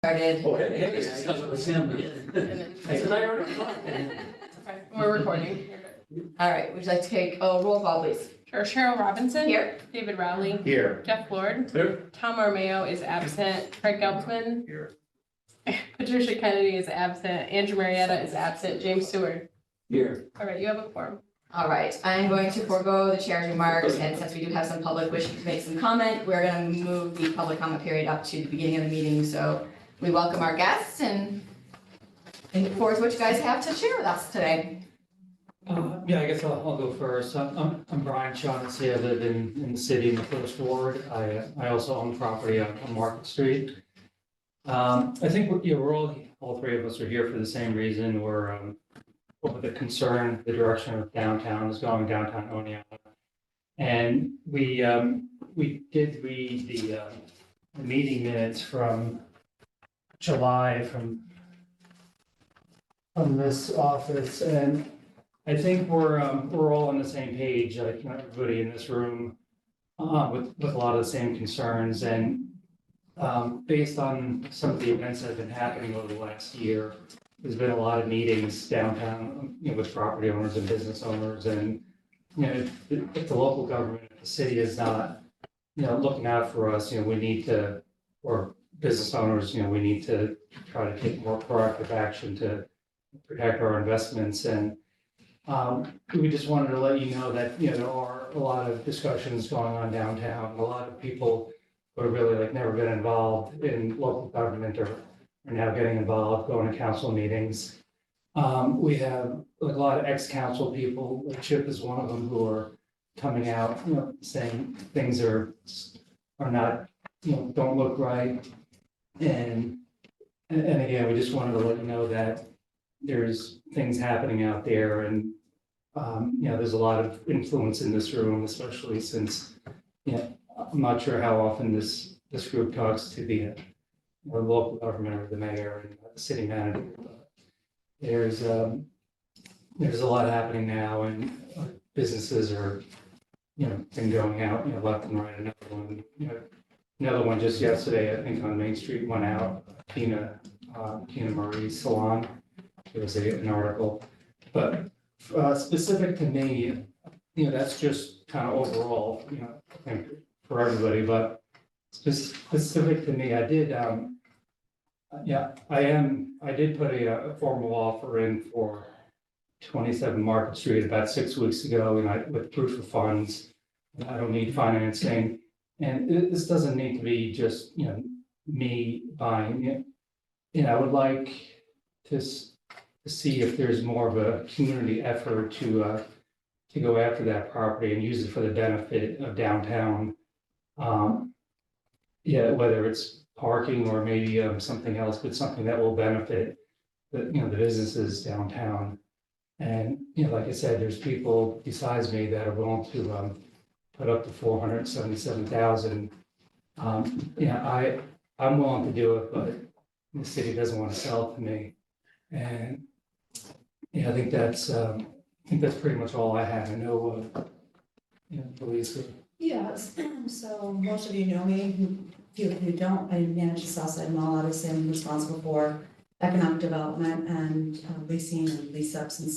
Started. Oh, hey, it was him. I said, I already Okay, we're recording. You're good. All right, would you like to take a roll call, please? Sure. Cheryl Robinson. Here. David Rowley. Here. Jeff Lord. Here. Tom Armeo is absent. Craig Geltzman. Here. Patricia Kennedy is absent. Andrew Marietta is absent. James Stewart. Here. All right, you have a quorum. All right, I'm going to forego the chair's remarks, and since we do have some public wishing to make some comment, we're going to move the public comment period up to the beginning of the meeting. So we welcome our guests and look forward to what you guys have to share with us today. Yeah, I guess I'll go first. I'm Brian Shaughnessy. I live in the city in the first ward. I also own property on Market Street. I think we're all three of us are here for the same reason. We're over the concern, the direction of downtown is going, downtown Oneonta. And we did read the meeting minutes from July from this office, and I think we're all on the same page, like everybody in this room, with a lot of the same concerns. And based on some of the events that have been happening over the last year, there's been a lot of meetings downtown, with property owners and business owners, and if the local government, if the city is not, looking out for us, we need to, or business owners, we need to try to take more proactive action to protect our investments. And we just wanted to let you know that, there are a lot of discussions going on downtown. A lot of people who are really never been involved in local government are now getting involved, going to council meetings. We have a lot of ex-council people, like Chip is one of them, who are coming out, saying things are not, don't look right. And again, we just wanted to let you know that there's things happening out there, and there's a lot of influence in this room, especially since, I'm not sure how often this group talks to the local government or the mayor and the city manager. But there's a lot happening now, and businesses are, been going out, left and right. Another one just yesterday, I think on Main Street went out, Tina Marie's salon. There was an article, but specific to me, that's just kind of overall, I think for everybody, but specific to me, I did, I did put a formal offer in for 27 Market Street about 6 weeks ago, and with proof of funds. I don't need financing, and this doesn't need to be just, me buying it. I would like to see if there's more of a community effort to go after that property and use it for the benefit of downtown. Whether it's parking or maybe something else, but something that will benefit the businesses downtown. And like I said, there's people besides me that are willing to put up to $477,000. I'm willing to do it, but the city doesn't want to sell it to me. And I think that's pretty much all I have. I know, Louise. Yes, so most of you know me. Few of you don't. I manage the Southside Mall. Obviously, I'm responsible for economic development and leasing and lease ups and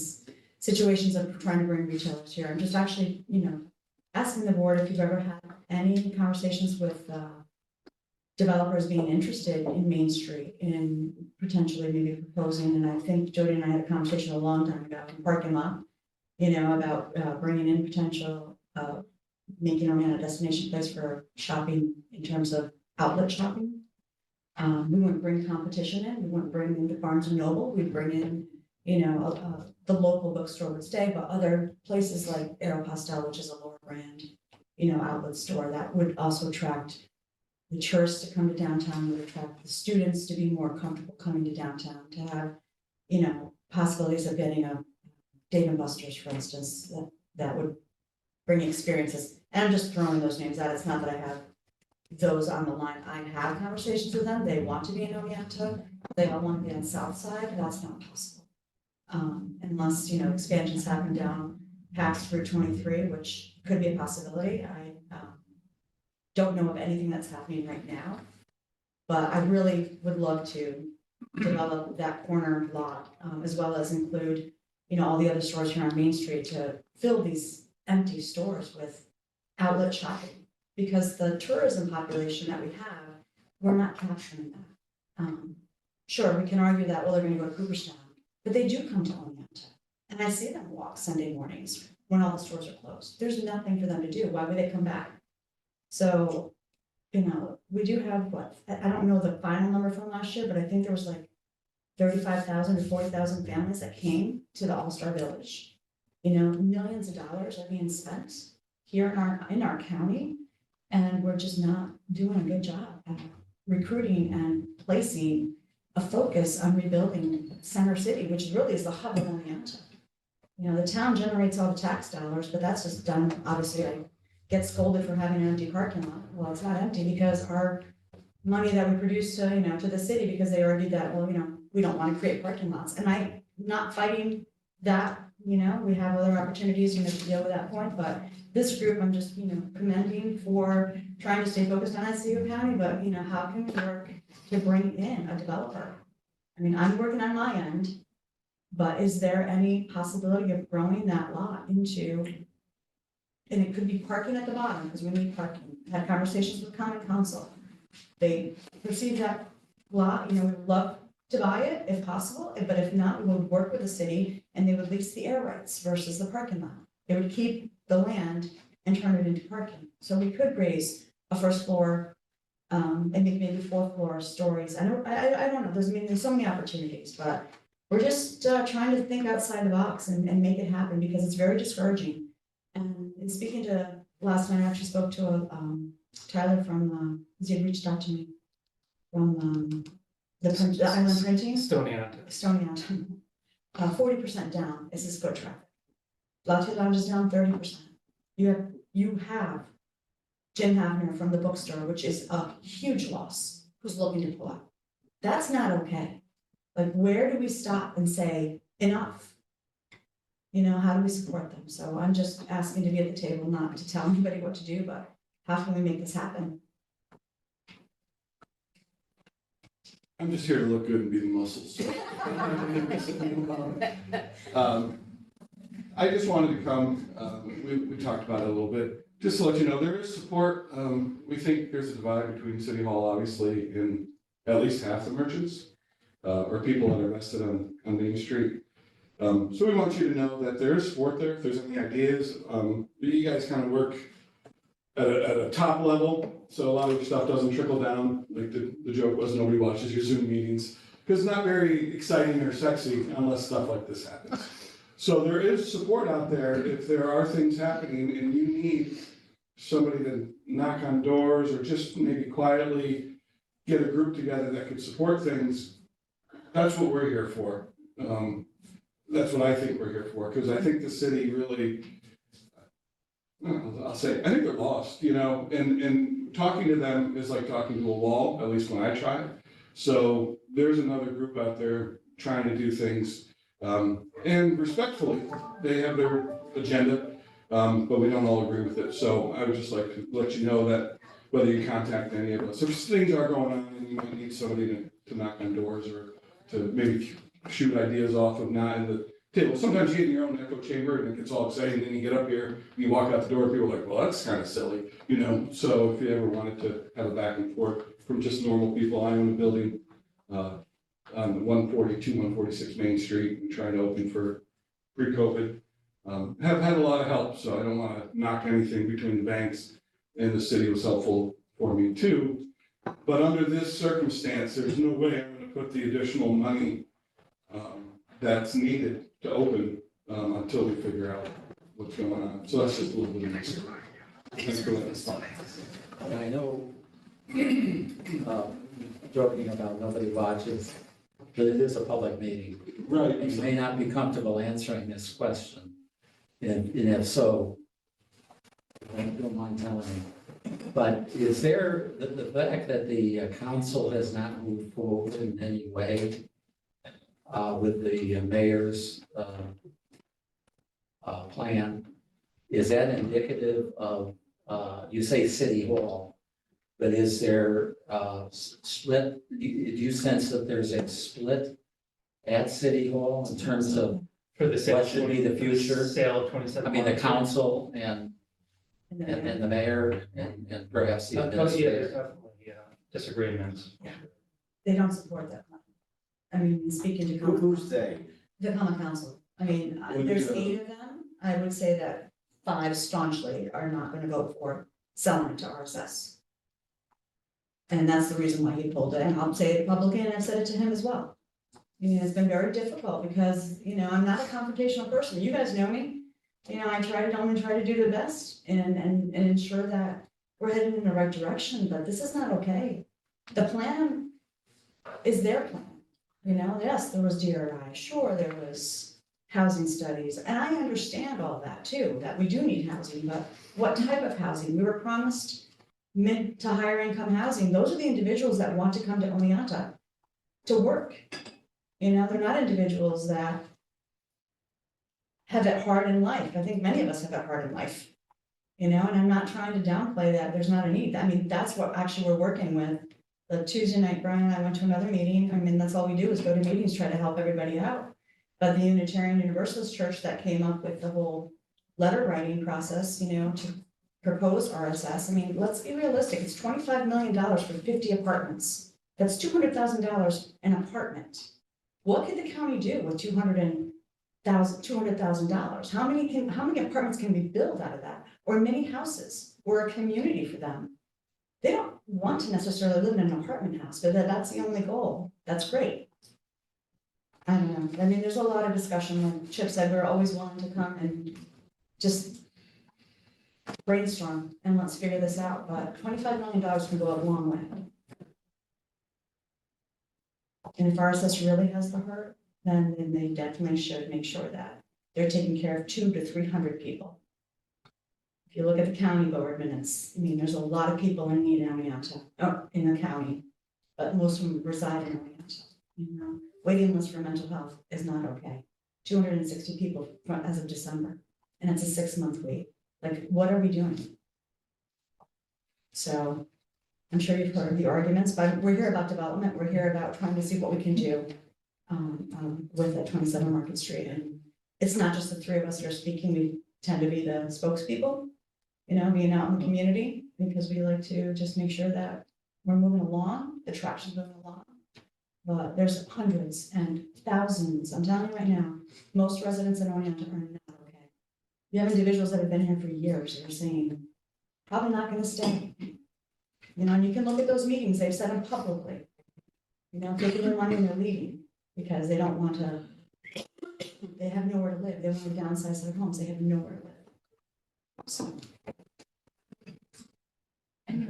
situations of trying to bring retailers here. I'm just actually, asking the board if you've ever had any conversations with developers being interested in Main Street and potentially maybe proposing. And I think Jody and I had a conversation a long time ago in parking lot, about bringing in potential, making Oneonta a destination place for shopping in terms of outlet shopping. We wouldn't bring competition in. We wouldn't bring in the Barnes and Noble. We'd bring in, the local bookstore would stay, but other places like Aeropostale, which is a lower brand, outlet store that would also attract the tourists to come to downtown, would attract the students to be more comfortable coming to downtown, to have, possibilities of getting a Dave & Buster's, for instance, that would bring experiences. And I'm just throwing those names out. It's not that I have those on the line. I have conversations with them. They want to be in Oneonta. They all want to be on South Side. That's not possible. Unless, expansions happen down past Route 23, which could be a possibility. I don't know of anything that's happening right now. But I really would love to develop that corner lot, as well as include, all the other stores here on Main Street to fill these empty stores with outlet shopping. Because the tourism population that we have, we're not capturing that. Sure, we can argue that, well, they're gonna go to Cooperstown, but they do come to Oneonta. And I see them walk Sunday mornings when all the stores are closed. There's nothing for them to do. Why would they come back? So, we do have I don't know the final number from last year, but I think there was like 35,000 to 40,000 families that came to the All-Star Village. Millions of dollars are being spent here in our county, and we're just not doing a good job at recruiting and placing a focus on rebuilding Center City, which really is the hub of Oneonta. The town generates all the tax dollars, but that's just done, obviously, I get scolded for having an empty parking lot. Well, it's not empty because our money that we produce to, to the city, because they already did that, well, we don't want to create parking lots. And I'm not fighting that, we have other opportunities, to deal with that point, but this group, I'm just, commending for trying to stay focused on Otsego County, but, how can we work to bring in a developer? I'm working on my end, but is there any possibility of growing that lot into, and it could be parking at the bottom, because we need parking. Had conversations with Common Council. They perceive that lot, we would love to buy it if possible, but if not, we would work with the city and they would lease the air rights versus the parking lot. They would keep the land and turn it into parking. So we could raise a first floor, and make maybe fourth floor stories. I don't know, there's so many opportunities, but we're just trying to think outside the box and make it happen, because it's very discouraging. And in speaking to, last night I actually spoke to Tyler from, he had reached out to me from the Island Printing. Estonia. 40% down is his foot traffic. Latte Lounge is down 30%. You have Jim Havner from the bookstore, which is a huge loss, who's looking to pull out. That's not okay. Like, where do we stop and say, enough? How do we support them? So I'm just asking to be at the table, not to tell anybody what to do, but how can we make this happen? I'm just here to look good and be the muscles. I just wanted to come, we talked about it a little bit, just to let you know, there is support. We think there's a divide between City Hall, obviously, and at least half the merchants, or people that are vested on Main Street. So we want you to know that there is support there. If there's any ideas, you guys kind of work at a top level, so a lot of your stuff doesn't trickle down. Like the joke was, nobody watches your Zoom meetings, because it's not very exciting or sexy unless stuff like this happens. So there is support out there if there are things happening and you need somebody to knock on doors or just maybe quietly get a group together that could support things. That's what we're here for. That's what I think we're here for, because I think the city really, I'll say, I think they're lost, and talking to them is like talking to a wall, at least when I try. So there's another group out there trying to do things, and respectfully, they have their agenda, but we don't all agree with it. So I would just like to let you know that whether you contact any of us, if things are going on and you might need somebody to knock on doors or to maybe shoot ideas off of not in the table. Sometimes you get in your own echo chamber and it gets all exciting, then you get up here, you walk out the door, and people are like, well, that's kind of silly, So if you ever wanted to have a back and forth from just normal people, I own a building on 142, 146 Main Street, and trying to open for pre-COVID. Have had a lot of help, so I don't want to knock anything between the banks, and the city was helpful for me too. But under this circumstance, there's no way I'm going to put the additional money that's needed to open until we figure out what's going on. So that's just a little bit of my story. Thanks for letting us talk. And I know, joking about nobody watches, but it is a public meeting. Right. You may not be comfortable answering this question, and if so, I don't mind telling me. But is there the fact that the council has not moved forward in any way with the mayor's plan, is that indicative of, you say City Hall, But is there split, do you sense that there's a split at City Hall in terms of For the sale. what should be the future? Sale of 27. I mean, the council And then- and the mayor and perhaps the Yeah, administrator? definitely, disagreements. They don't support that plan. I mean, speaking to. Who's they? The common council. I mean, Would there's you- 8 of them. I would say that 5 staunchly are not gonna vote for selling it to RSS. And that's the reason why he pulled it, and I'll say it publicly, and I've said it to him as well. I mean, it's been very difficult because, I'm not a confrontational person, you guys know me. I only try to do the best and ensure that we're headed in the right direction, but this is not okay. The plan is their plan, yes, there was DRI, sure, there was housing studies, and I understand all that too, that we do need housing, but what type of housing? We were promised mid to higher income housing, those are the individuals that want to come to Oneonta to work. They're not individuals that have it hard in life. I think many of us have it hard in life. And I'm not trying to downplay that there's not a need. I mean, that's what actually we're working with. The Tuesday night, Brian and I went to another meeting. I mean, that's all we do is go to meetings, try to help everybody out. But the Unitarian Universalist Church that came up with the whole letter writing process, to propose RSS. I mean, let's be realistic. It's $25 million for 50 apartments. That's $200,000 an apartment. What could the county do with $200,000? How many apartments can be built out of that? Or many houses, or a community for them? They don't want to necessarily live in an apartment house, but that's the only goal. That's great. I don't know. I mean, there's a lot of discussion. Like Chip said, we're always willing to come and just brainstorm and let's figure this out. But $25 million can go a long way. And if RSS really has the heart, then they definitely should make sure that they're taking care of 200 to 300 people. If you look at the county board minutes, I mean, there's a lot of people in need in Oneonta, in the county, but most of them reside in Oneonta. Waiting list for mental health is not okay. 260 people as of December, and it's a 6-month wait. Like, what are we doing? So, I'm sure you've heard the arguments, but we're here about development. We're here about trying to see what we can do with at 27 Market Street. And it's not just the 3 of us that are speaking. We tend to be the spokespeople, being out in the community, because we like to just make sure that we're moving along, the traction's moving along. But there's hundreds and thousands, I'm telling you right now, most residents in Oneonta are not okay. You have individuals that have been here for years that are saying, probably not gonna stay. And you can look at those meetings, they've said them publicly. Taking their money and they're leaving because they don't want to, they have nowhere to live. They want to downsize their homes, they have nowhere to live. So,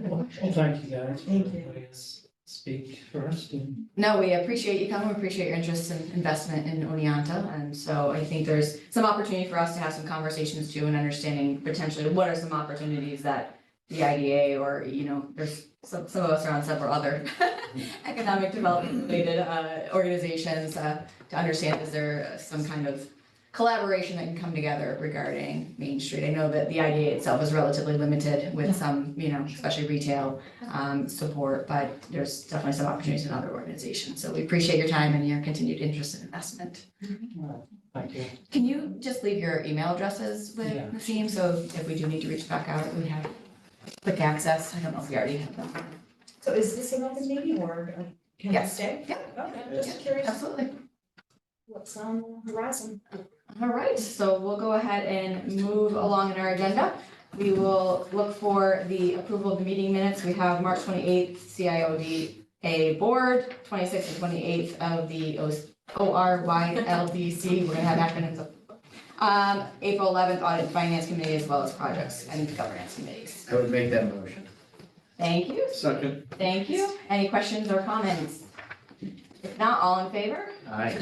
Well, thank you guys. Thank you. Everybody else speak first. No, we appreciate you coming, we appreciate your interest and investment in Oneonta, and so I think there's some opportunity for us to have some conversations too, and understanding potentially what are some opportunities that the IDA or, there's some of us are on several other economic development related organizations to understand, is there some kind of collaboration that can come together regarding Main Street? I know that the IDA itself is relatively limited with some, especially retail support, but there's definitely some opportunities in other organizations. So we appreciate your time and your continued interest and investment. Thank you. Can you just leave your email addresses with Yeah. the team? So if we do need to reach back out, we have quick access. I don't know if we already have them. So is this an open meeting or can I Yes. stay? Yeah. Okay, just curious Absolutely. what's on the horizon. All right, so we'll go ahead and move along in our agenda. We will look for the approval of the meeting minutes. We have March 28th CIODA Board, 26th and 28th of the ORYLDC. We're gonna have acronyms of April 11th Audit and Finance Committee, as well as Projects and Governance Committees. I would make that motion. Thank you, Second. thank you. Any questions or comments? If not, all in favor? Aye.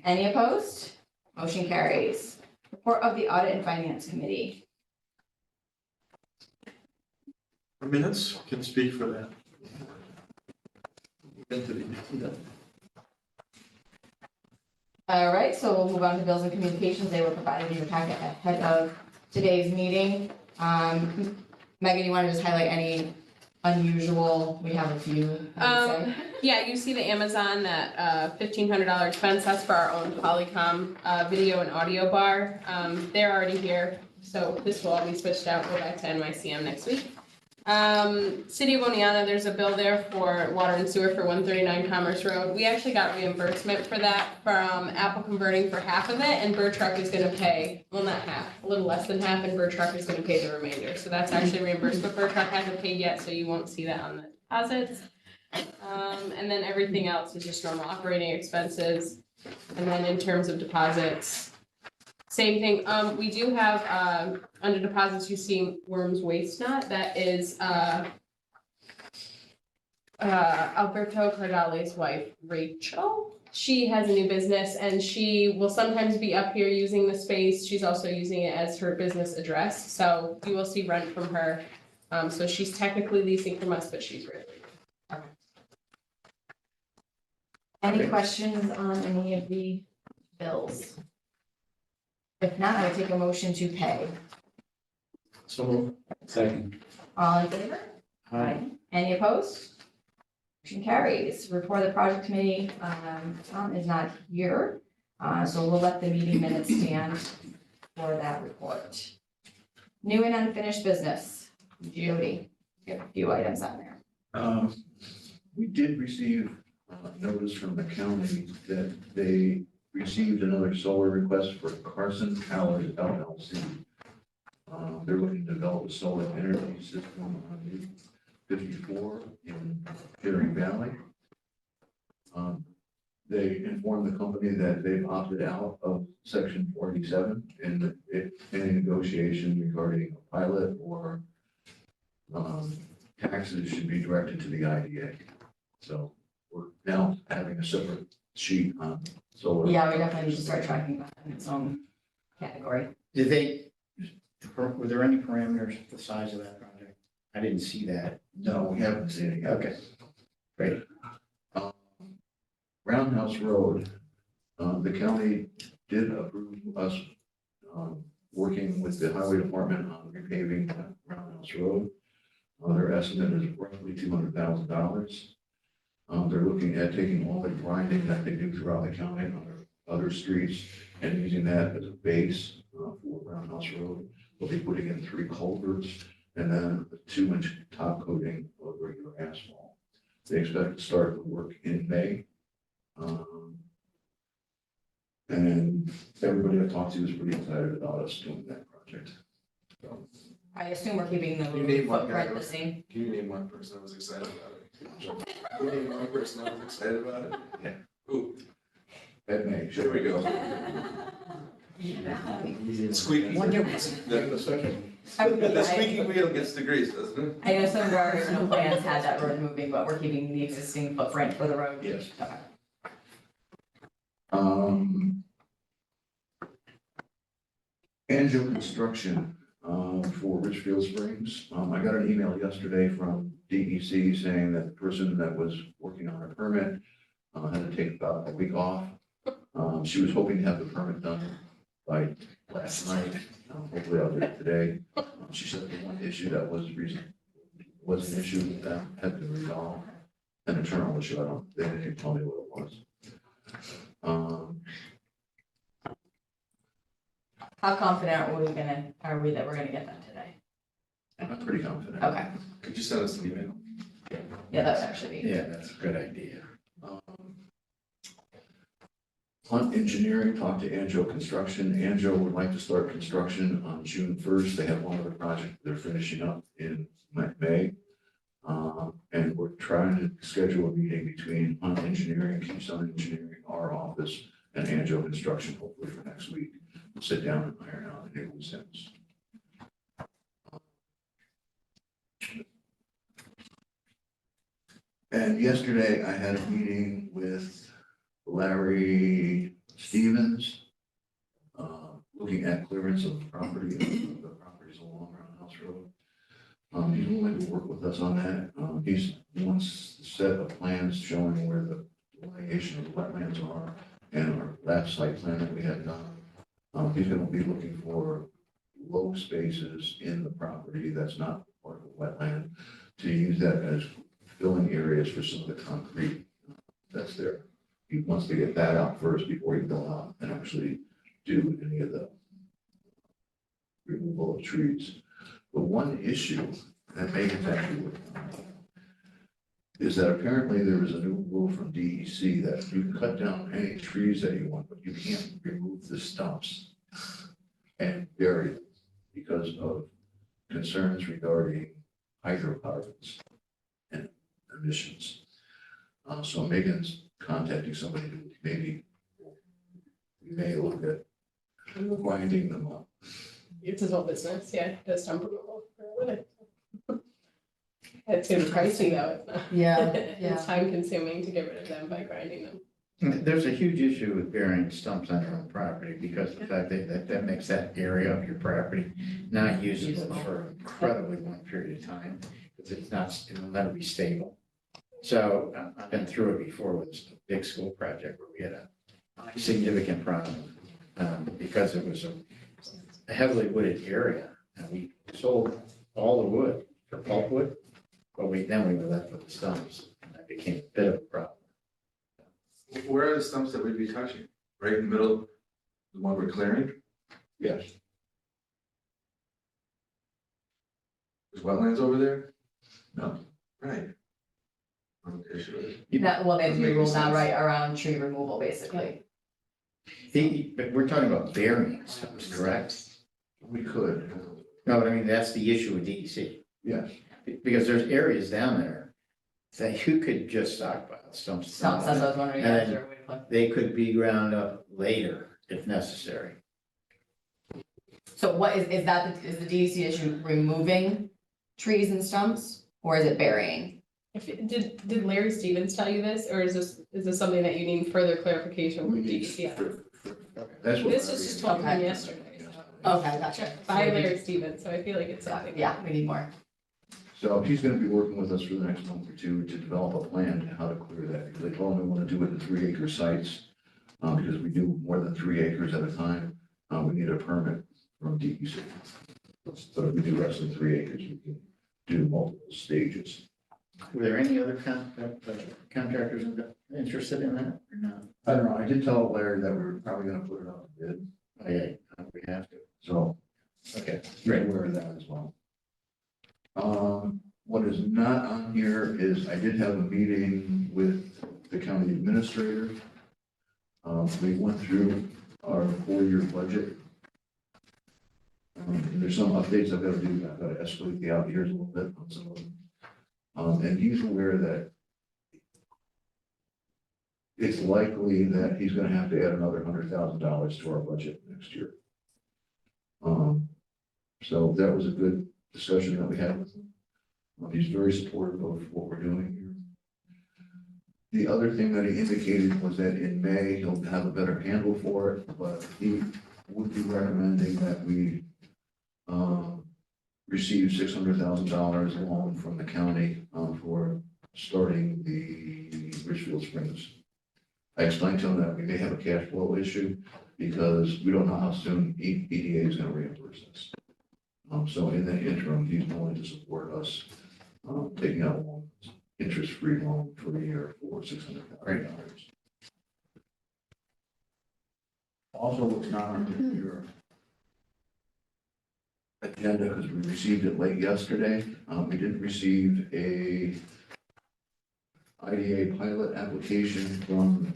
Any opposed? Motion carries. Report of the Audit and Finance Committee. Minutes can speak for that. All right, so we'll move on to bills and communications. They were provided in your packet ahead of today's meeting. Megan, you want to just highlight any unusual? We have a few, I would say. Yeah, you see the Amazon, that $1,500 expense, that's for our own Polycom video and audio bar. They're already here, so this will all be switched out, go back to NYCM next week. City of Oneonta, there's a bill there for water and sewer for 139 Commerce Road. We actually got reimbursement for that from Apple Converting for half of it, and Bird Truck is gonna pay, well, not half, a little less than half, and Bird Truck is gonna pay the remainder. So that's actually reimbursed, but Bird Truck hasn't paid yet, so you won't see that on the deposits. And then everything else is just normal operating expenses. And then in terms of deposits, same thing. We do have, under deposits, you see Worms Waste Nut. That is, Alberto Cardale's wife, Rachel. She has a new business and she will sometimes be up here using the space. She's also using it as her business address. So you will see rent from her. So she's technically leasing from us, but she's really. Any questions on any of the bills? If not, I would take a motion to pay. So, second. All in favor? Aye. Any opposed? Motion carries. Report of the project committee, Tom is not here, so we'll let the meeting minutes stand for that report. New and unfinished business, Jody, you have a few items on there. We did receive notice from the county that they received another solar request for Carson Towers LLC. They're looking to develop a solar energy system on Route 54 in Gearing Valley. They informed the company that they've opted out of Section 47 in any negotiation regarding a pilot or taxes should be directed to the IDA. So we're now having a separate sheet on solar. Yeah, we definitely need to start tracking that in its own category. Were there any parameters for the size of that project? I didn't see that. No, we haven't seen it yet. Okay, great. Roundhouse Road, the county did approve us working with the highway department on repaving Roundhouse Road. Their estimate is roughly $200,000. They're looking at taking all the grinding that they do throughout the county on their other streets and using that as a base for Roundhouse Road. They'll be putting in 3 culverts and then a 2-inch top coating of regular asphalt. They expect to start the work in May. And everybody I've talked to is pretty excited about us doing that project. So, I assume we're keeping the You need one footprint guy. the same. Can you name one person that was excited about it? Can you name one person that was excited about it? Yeah. Who? at May. There we go. Squeaky. The second. The squeaky wheel gets the grease, doesn't it? I know some of our original plans had that road moving, but we're keeping the existing footprint for the road. Yes. Okay. Angel Construction, for Richfield Springs. I got an email yesterday from DEC saying that the person that was working on a permit, had to take about a week off. She was hoping to have the permit done by last night. Hopefully I'll get it today. She said the one issue that was an issue that had been resolved, an internal issue. They didn't even tell me what it was. How confident are we that we're gonna get that today? I'm pretty confident. Okay, Could you send us an email? yeah, that would actually be. Yeah, that's a good idea. Hunt Engineering talked to Angel Construction. Angel would like to start construction on June 1st. They have one other project they're finishing up in May. And we're trying to schedule a meeting between Hunt Engineering, Keystone Engineering, our office, and Angel Construction, hopefully for next week. We'll sit down and iron out any loose ends. And yesterday I had a meeting with Larry Stevens, looking at clearance of the property, the properties along Roundhouse Road. He's willing to work with us on that. He's wants a set of plans showing where the delineation of the wetlands are and our last site plan that we had done. He's gonna be looking for low spaces in the property that's not part of the wetland to use that as filling areas for some of the concrete that's there. He wants to get that out first before he go out and actually do any of the removal of trees. But one issue that Megan's actually working on is that apparently there is a new rule from DEC that you can cut down any trees that you want, but you can't remove the stumps and bury them because of concerns regarding hydrocarbons and emissions. So Megan's contacting somebody who maybe we may look at winding them up. It's his whole business, yeah, does stump removal for a living. It's gonna be pricey though, it's not. Yeah, It's time consuming to get rid of them by grinding them. There's a huge issue with burying stumps on your own property because of the fact that makes that area of your property not usable for an incredibly long period of time. Because it will never be stable. So I've been through it before with a big school project where we had a significant problem. Because it was a heavily wooded area and we sold all the wood for pulpwood. But then we were left with the stumps and that became a bit of a problem. Where are the stumps that we'd be touching? Right in the middle, the one we're clearing? Yes. There's wetlands over there? No. Right. Okay, sure. that, well, there's a Making rule now, sense. right, around tree removal, basically. But we're talking about burying stumps, correct? We could, No, but I mean, that's the issue with DEC. yes. Because there's areas down there that you could just stockpile stumps. Stumps, that's what I was wondering, And is then- there a way to put- They could be ground up later if necessary. So what is is the DEC issue removing trees and stumps, or is it burying? Did Larry Stevens tell you this, or is this something that you need further clarification from DEC on? That's what. This was just told to him Okay. yesterday. Okay, gotcha. By Larry Stevens, so I feel like it's something. Yeah, we need more. So he's gonna be working with us for the next month or two to develop a plan to how to clear that, because they told him we wanna do it in 3 acre sites. Because we do more than 3 acres at a time, we need a permit from DEC. But if we do less than 3 acres, we can do multiple stages. Were there any other contractors interested in that or not? I don't know, I did tell Larry that we were probably gonna put it out to bid, Oh, yeah, we have to. so Okay. be aware of that as well. What is not on here is I did have a meeting with the county administrator. We went through our 4-year budget. There's some updates I've got to do. I've got to escalate the out years a little bit on some of them. And he's aware that it's likely that he's going to have to add another $100,000 to our budget next year. So that was a good discussion that we had with him. He's very supportive of what we're doing here. The other thing that he indicated was that in May, he'll have a better handle for it, but he would be recommending that we receive $600,000 loan from the county for starting the Richfield Springs. I explained to him that we may have a cash flow issue because we don't know how soon EDA is going to reimburse us. So in the interim, he's willing to support us taking out a loan, interest-free loan for a year for $600,000. Also, what's not on your agenda, because we received it late yesterday, we did receive a IDA pilot application from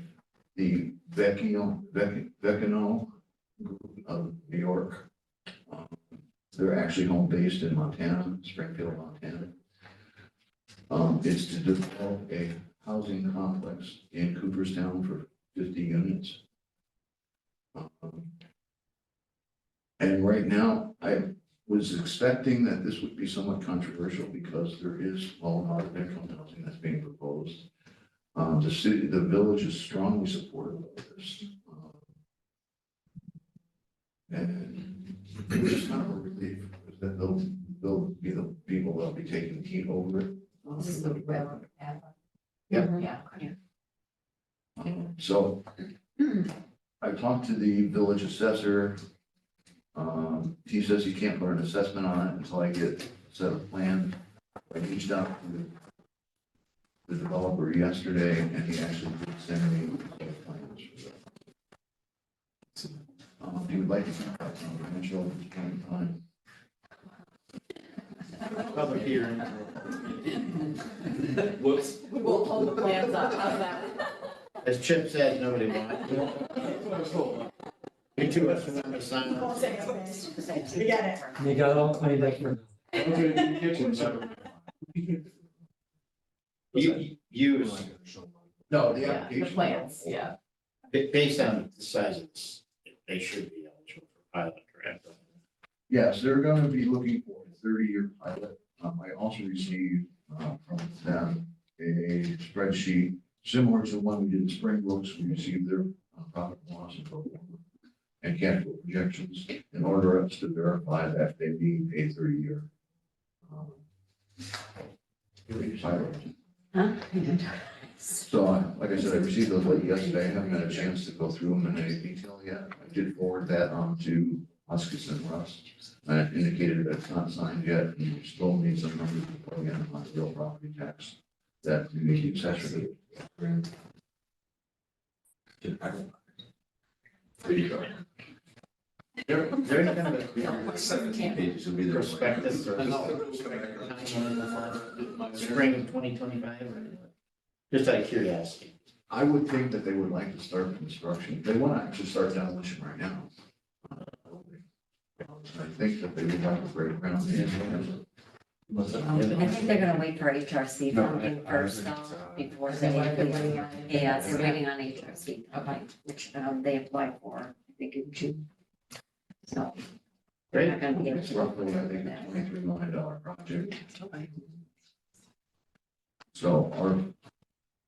the Vecchino group of New York. They're actually home based in Montana, Springfield, Montana. It's to develop a housing complex in Cooperstown for 50 units. And right now, I was expecting that this would be somewhat controversial because there is low and moderate income housing that's being proposed. The village is strongly supportive of this. And it was just kind of a relief that they'll be the people that'll be taking the heat over it. This is the railroad. Yeah. Yeah. So I talked to the village assessor. He says he can't put an assessment on it until I get a set of plan I reached out to the developer yesterday, and he actually did send me some plans for that. He would like to contact some potential at this point in time. Public hearing. Whoops. We'll hold the plans up, how's that? As Chip said, nobody wants. You two have to sign. We get it. You got all cleaned up for. Use, No, the Yeah, the application. plans, yeah. based on the size of this, they should be eligible for pilot, correct? Yes, they're gonna be looking for a 30-year pilot. I also received, from them a spreadsheet similar to one we did in Springbrook's. We received their profit and loss and pro forma and cash flow projections in order us to verify that they need a 30-year pilot. So, like I said, I received those late yesterday. I haven't had a chance to go through them in any detail yet. I did forward that on to Huskis and Russ. I indicated that it's not signed yet, and we still need some numbers to put in on the real property tax that we need to accessory. There you go. They're kind of 17 pages will be there. Prospectus or spring of 2025, just out of curiosity. I would think that they would like to start construction. They want to actually start demolition right now. I think that they would like to break ground. I think they're gonna wait for HRC funding first, though, before they, yeah, they're waiting on HRC, okay, which, they applied for, I think in June. So. They're not gonna be able It's to. roughly, I think, a $23 million project. So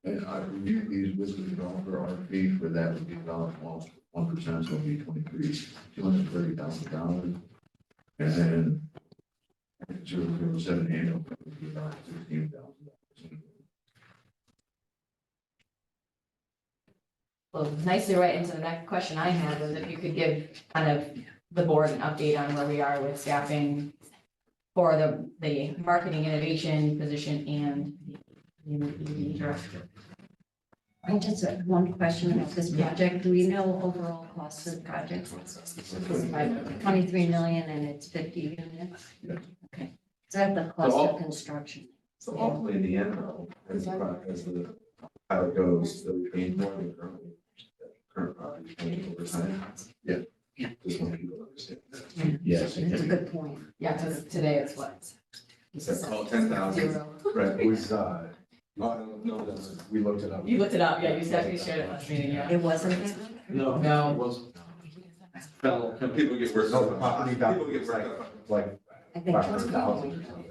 and I reviewed these with the developer. Our fee for that would be about 1%, so it'll be $230,000. And then 007 annual would be about $16,000. Well, nicely right into the next question I had was if you could give kind of the board an update on where we are with staffing for the marketing innovation position and the EV director. I just have one question about this project. Do we know overall cost of the project? 23 million and it's 50 units? Yeah. Okay. Is that the cost So of construction? So ultimately, in the end, though, as the pilot goes, they'll be paying more than current property paying over time. Yeah. Just want people to understand. Yes. That's a good point. Yeah, because today it's what? It's called 10,000. Zero. Right, no, we looked it up. You looked it up, yeah, you definitely shared it last meeting, yeah. It wasn't that? No. No. It wasn't. People get worked No, up. the property People value get was worked like, up. like I think that's a 500,000 good or point. something.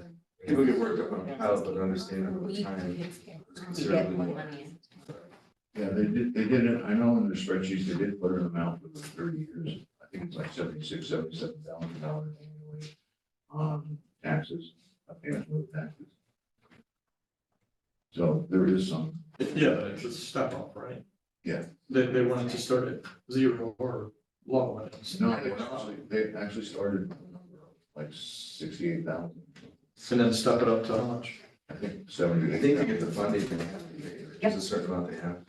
People get worked up on a pilot, but understand over We time. get it's more considerably more. money. Yeah, they did it. I know in the spreadsheets, they did put an amount for the 30 years. I think it's like $77,000 annually on taxes, payment of taxes. So there is some. Yeah, it's a step up, right? Yeah. They wanted to start at 0 or low. No, they actually started like 68,000. And then step it up to how much? I think 70. I think to get the funding, they have to pay. There's a certain amount they have.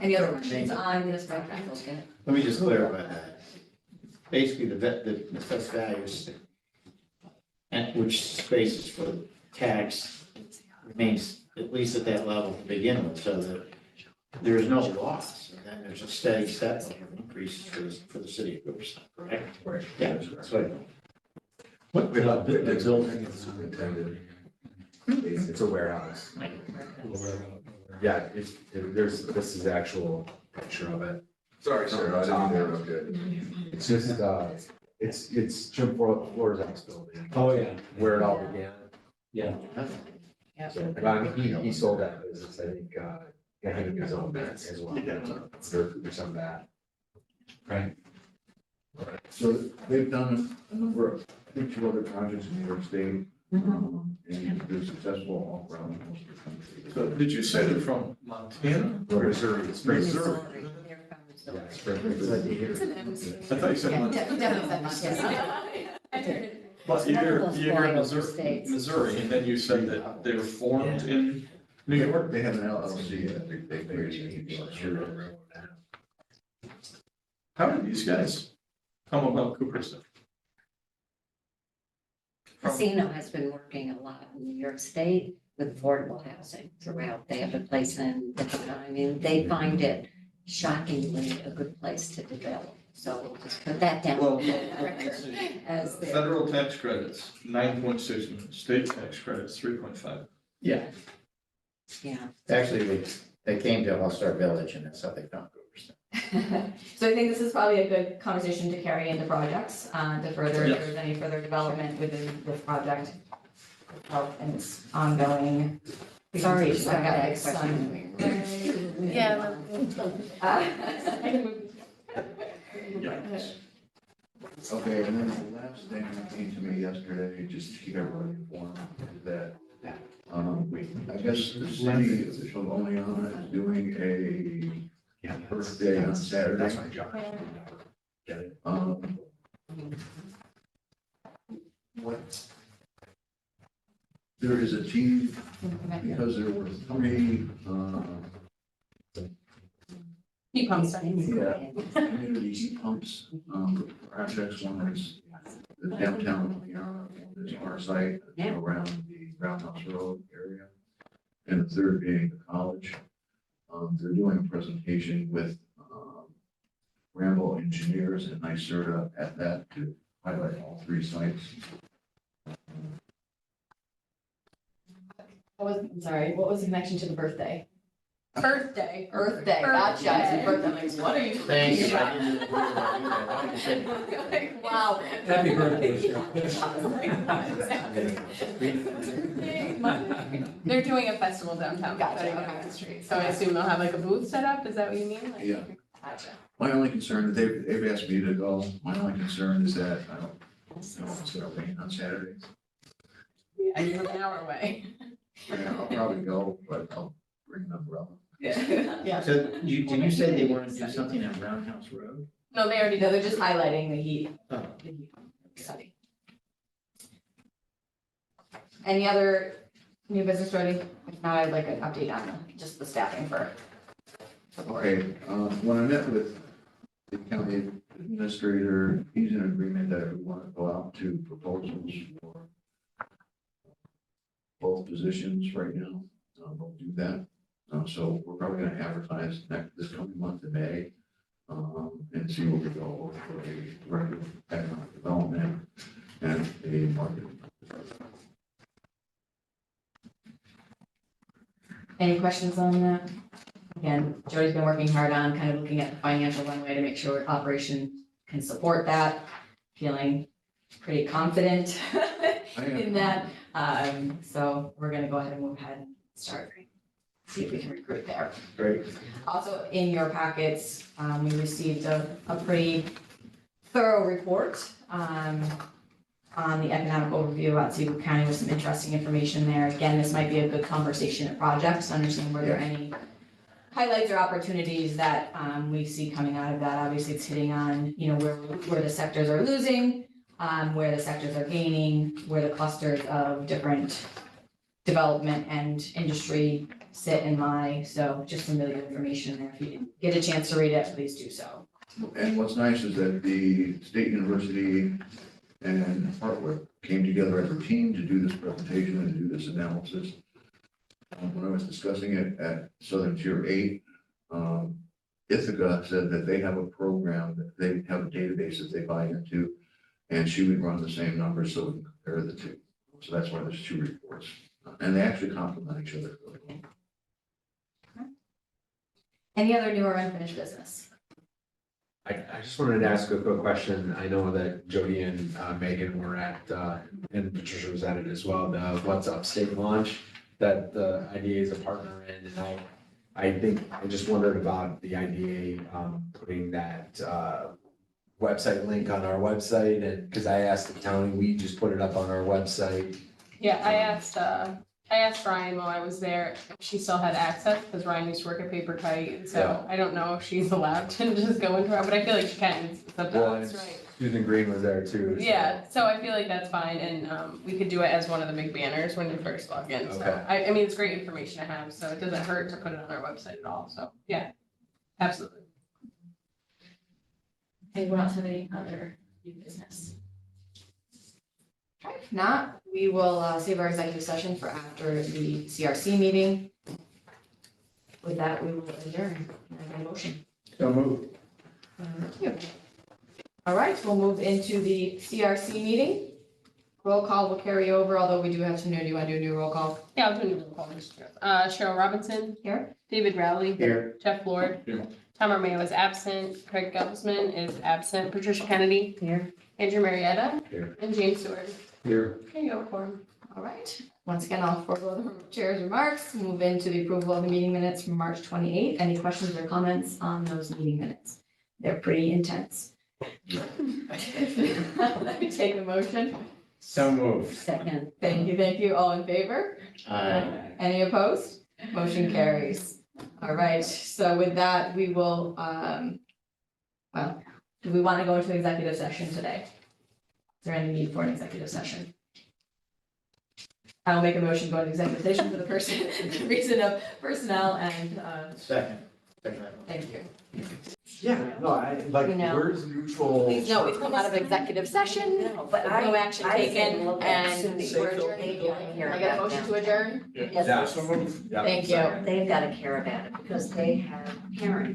Any other questions on this project? Okay. Let me just clarify that. Basically, the assessed values at which spaces for the tax remains at least at that level to begin with, so that there is no loss. And then there's a steady step of increases for the city of Riverside, correct? Right. Yeah, so What, The building is superintendent. It's a warehouse. Yeah, this is the actual picture of it. Sorry, sir, I didn't hear it good. It's just, it's Jim Florzak's building. Oh, yeah, Where it all began. yeah. So, he sold that business, I think, I think his own business as well. There's some of that. Right. So they've done a number of, I think, 2 other projects in New York State. And they're successful all around most of the country. So did you say they're from Montana? Or Missouri. Missouri. Yeah, Spring. I thought you said Yeah, Montana. definitely said Montana. But One of you're, those you're in flyover Missouri, states. Missouri, and then you said that they were formed in New York. They have an LLC, they created a sure. How did these guys come about Cooperstown? Casino has been working a lot in New York State with affordable housing throughout. They have a place in, I mean, they find it shockingly a good place to develop. So we'll just put that down. Well, As their, federal tax credits, 9.6 million, state tax credits, 3.5. Yeah, yeah. actually, they came to All-Star Village and that's how they found Cooperstown. So I think this is probably a good conversation to carry into projects, to further, if Yes. there's any further development within this project. And it's ongoing. Sorry, presentation. I got that my son. Yeah. Okay, and then the last thing that came to me yesterday, just to keep everybody informed, is that, I guess the city official Oleana is doing a birthday on Saturday. What? There is a team, because there were three, Heat pumps. community heat pumps, projects. One is the downtown, Oleana, is our site around the Roundhouse Road area. And the third being the college. They're doing a presentation with, Rambo engineers and NYSERDA at that to highlight all three sites. What was the connection to the birthday? Birthday. Earth Day, gotcha, I said birthday, I'm like, what are you? Thank you. Like, wow. Happy birthday, They're doing a festival downtown, Gotcha, setting okay. up the street, so I assume they'll have like a booth set up, is that what you mean? Like- Yeah. Gotcha. My only concern, they've asked me to go, my only concern is that I don't know if it's gonna rain on Saturday. Yeah, you're an hour away. I'll probably go, but I'll bring an umbrella. Yeah. So did you say they want to do something on Roundhouse Road? No, they already No, did. they're just highlighting the heat. Oh. the heat study. Any other new business ready? If not, I'd like an update on just the staffing for. Okay, when I met with the county administrator, he's in agreement that we want to go out to proposals for both positions right now. We'll do that. So we're probably gonna advertise this coming month in May, and see what we go over for a director of economic development and a marketing. Any questions on that? Again, Jody's been working hard on kind of looking at the financial runway to make sure operation can support that, feeling pretty confident in that. So we're gonna go ahead and move ahead and start, see if we can recruit there. Great. Also, in your packets, we received a pretty thorough report on the economic overview about Seawood County with some interesting information there. Again, this might be a good conversation at projects, to understand were there any highlights or opportunities that we see coming out of that. Obviously, it's hitting on, where the sectors are losing, where the sectors are gaining, where the clusters of different development and industry sit and lie. So just some really good information there. If you didn't get a chance to read it, please do so. And what's nice is that the State University and Hartwick came together as a team to do this presentation and do this analysis. When I was discussing it at Southern Tier 8, Ithaca said that they have a program, that they have a database that they buy into, and she would run the same numbers so we can compare the two. So that's why there's two reports, and they actually complement each other. Any other new or unfinished business? I just wanted to ask a quick question. I know that Jody and Megan were at, and Patricia was at it as well, the What's Up State launch that the IDA is a partner in. And I just wondered about the IDA putting that website link on our website. And because I asked the county, we just put it up on our website. Yeah, I asked Ryan while I was there if she still had access, because Ryan used to work at Paper Kite, and so I don't know if she's allowed to just go into her, but I feel like she can, it's up to Well, us, it's right? Susan Green was there too. so- Yeah, so I feel like that's fine, and we could do it as one of the big banners when you first log in, so, Okay. I mean, it's great information to have, so it doesn't hurt to put it on our website at all, so, yeah, absolutely. Anyone else have any other new business? Okay, if not, we will save our executive session for after the CRC meeting. With that, we will adjourn. Can I have a motion? So moved. Thank you. All right, we'll move into the CRC meeting. Roll call will carry over, although we do have some new, do you want to do a new roll call? Yeah, I'll do a new roll call, Mr. Chair. Cheryl Robinson. Here. David Rowley. Here. Jeff Lord. Here. Tom Romeo is absent, Craig Gelsman is absent, Patricia Kennedy. Here. Andrew Marietta. Here. And James Stewart. Here. Okay, you have a quorum. All right, once again, I'll forego the chair's remarks, move into the approval of the meeting minutes from March 28th. Any questions or comments on those meeting minutes? They're pretty intense. Let me take a motion. So moved. Second. Thank you. All in favor? Any opposed? Motion carries. All right, so with that, we will, well, do we want to go into executive session today? Is there any need for an executive session? I will make a motion to go into executive session for the reason of personnel and, Second. thank you. Yeah, no, like, You know. where's neutral? Please note, we've come out of executive session, No, but no action taken, look and as soon as we're they adjourning. don't care Can I get a about motion to that. adjourn? Yeah, Yes. so moved. Yeah, Thank you. second. They've got to care about it because they have parents.